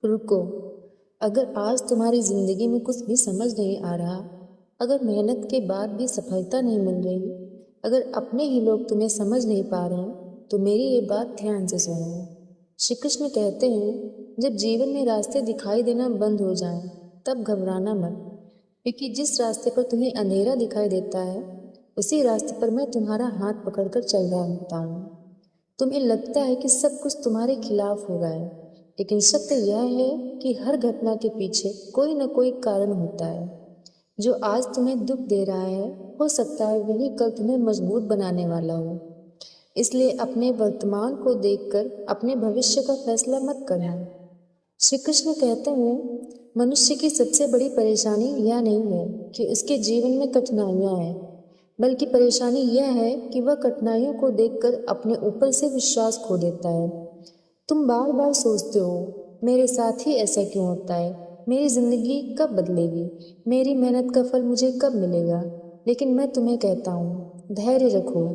रुको। अगर आज तुम्हारी जिंदगी में कुछ भी समझ नहीं आ रहा, अगर मेहनत के बाद भी सफलता नहीं मिल रही, अगर अपने ही लोग तुम्हें समझ नहीं पा रहे, तो मेरी ये बात ध्यान से सुनो। श्री कृष्ण कहते हैं, जब जीवन में रास्ते दिखाई देना बंद हो जाएं, तब घबराना मत, क्योंकि जिस रास्ते पर तुम्हें अंधेरा दिखाई देता है, उसी रास्ते पर मैं तुम्हारा हाथ पकड़कर चल रहा होता हूँ। तुम्हें लगता है कि सब कुछ तुम्हारे खिलाफ हो रहा है, लेकिन सत्य यह है कि हर घटना के पीछे कोई न कोई कारण होता है। जो आज तुम्हें दुख दे रहा है, हो सकता है वही कल तुम्हें मजबूत बनाने वाला हो। इसलिए अपने वर्तमान को देखकर अपने भविष्य का फैसला मत करना। श्री कृष्ण कहते हैं, मनुष्य की सबसे बड़ी परेशानी यह नहीं है कि उसके जीवन में कठिनाइयाँ हैं, बल्कि परेशानी यह है कि वह कठिनाइयों को देखकर अपने ऊपर से विश्वास खो देता है। तुम बार बार सोचते हो, मेरे साथ ही ऐसा क्यों होता है, मेरी जिंदगी कब बदलेगी, मेरी मेहनत का फल मुझे कब मिलेगा। लेकिन मैं तुम्हें कहता हूँ, धैर्य रखो।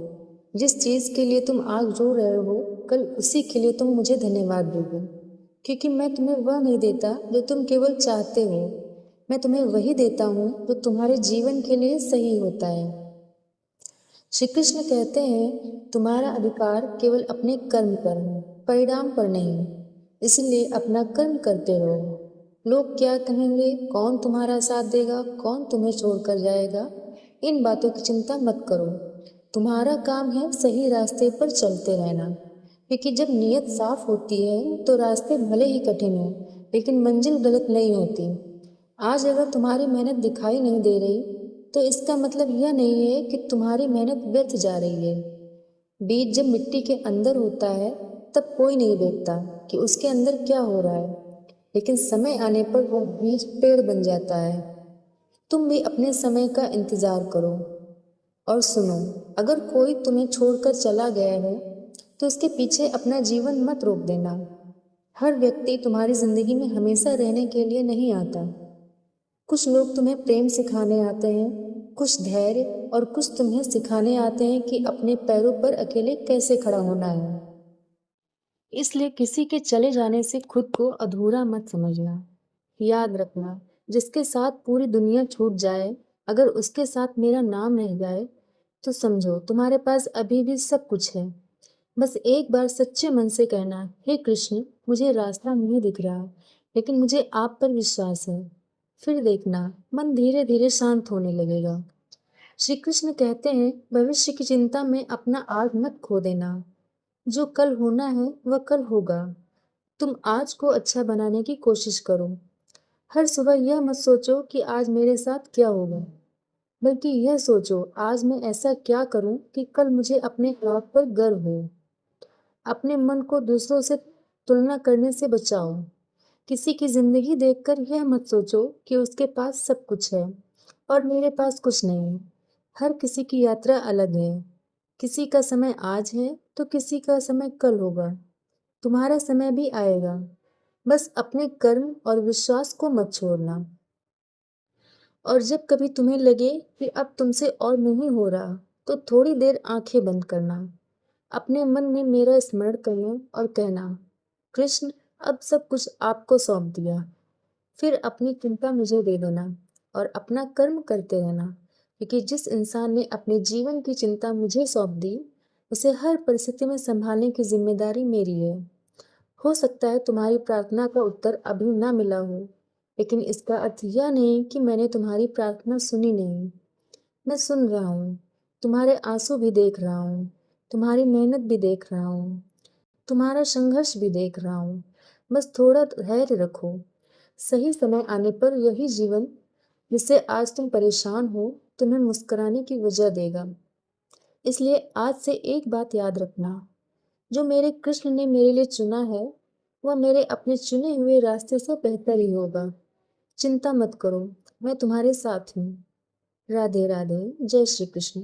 जिस चीज़ के लिए तुम आज रो रहे हो, कल उसी के लिए तुम मुझे धन्यवाद दोगे, क्योंकि मैं तुम्हें वह नहीं देता जो तुम केवल चाहते हो। मैं तुम्हें वही देता हूँ जो तुम्हारे जीवन के लिए सही होता है। श्री कृष्ण कहते हैं, तुम्हारा अधिकार केवल अपने कर्म पर है, परिणाम पर नहीं। इसलिए अपना कर्म करते रहो। लोग क्या कहेंगे, कौन तुम्हारा साथ देगा, कौन तुम्हें छोड़कर जाएगा, इन बातों की चिंता मत करो। तुम्हारा काम है सही रास्ते पर चलते रहना, क्योंकि जब नीयत साफ होती है तो रास्ते भले ही कठिन हो, लेकिन मंजिल गलत नहीं होती। आज अगर तुम्हारी मेहनत दिखाई नहीं दे रही, तो इसका मतलब यह नहीं है कि तुम्हारी मेहनत व्यर्थ जा रही है। बीज जब मिट्टी के अंदर होता है, तब कोई नहीं देखता कि उसके अंदर क्या हो रहा है, लेकिन समय आने पर वह बीज पेड़ बन जाता है। तुम भी अपने समय का इंतजार करो। और सुनो, अगर कोई तुम्हें छोड़कर चला गया है, तो उसके पीछे अपना जीवन मत रोक देना। हर व्यक्ति तुम्हारी जिंदगी में हमेशा रहने के लिए नहीं आता। कुछ लोग तुम्हें प्रेम सिखाने आते हैं, कुछ धैर्य, और कुछ तुम्हें सिखाने आते हैं कि अपने पैरों पर अकेले कैसे खड़ा होना है। इसलिए किसी के चले जाने से खुद को अधूरा मत समझना। याद रखना, जिसके साथ पूरी दुनिया छूट जाए, अगर उसके साथ मेरा नाम रह जाए, तो समझो तुम्हारे पास अभी भी सब कुछ है। बस एक बार सच्चे मन से कहना, हे कृष्ण, मुझे रास्ता नहीं दिख रहा, लेकिन मुझे आप पर विश्वास है। फिर देखना, मन धीरे धीरे शांत होने लगेगा। श्री कृष्ण कहते हैं, भविष्य की चिंता में अपना आज मत खो देना। जो कल होना है वह कल होगा। तुम आज को अच्छा बनाने की कोशिश करो। हर सुबह यह मत सोचो कि आज मेरे साथ क्या होगा, बल्कि यह सोचो, आज मैं ऐसा क्या करूं कि कल मुझे अपने आप पर गर्व हो। अपने मन को दूसरों से तुलना करने से बचाओ। किसी की जिंदगी देखकर यह मत सोचो कि उसके पास सब कुछ है और मेरे पास कुछ नहीं है। हर किसी की यात्रा अलग है। किसी का समय आज है तो किसी का समय कल होगा। तुम्हारा समय भी आएगा। बस अपने कर्म और विश्वास को मत छोड़ना। और जब कभी तुम्हें लगे कि अब तुमसे और नहीं हो रहा, तो थोड़ी देर आंखें बंद करना, अपने मन में मेरा स्मरण करना और कहना, कृष्ण, अब सब कुछ आपको सौंप दिया। फिर अपनी चिंता मुझे दे देना और अपना कर्म करते रहना, क्योंकि जिस इंसान ने अपने जीवन की चिंता मुझे सौंप दी, उसे हर परिस्थिति में संभालने की जिम्मेदारी मेरी है। हो सकता है तुम्हारी प्रार्थना का उत्तर अभी ना मिला हो, लेकिन इसका अर्थ यह नहीं कि मैंने तुम्हारी प्रार्थना सुनी नहीं। मैं सुन रहा हूँ, तुम्हारे आंसू भी देख रहा हूँ, तुम्हारी मेहनत भी देख रहा हूँ, तुम्हारा संघर्ष भी देख रहा हूँ। बस थोड़ा धैर्य रखो। सही समय आने पर यही जीवन जिससे आज तुम परेशान हो, तुम्हें मुस्कुराने की वजह देगा। इसलिए आज से एक बात याद रखना, जो मेरे कृष्ण ने मेरे लिए चुना है, वह मेरे अपने चुने हुए रास्ते से बेहतर ही होगा। चिंता मत करो, मैं तुम्हारे साथ हूँ। राधे राधे। जय श्री कृष्ण।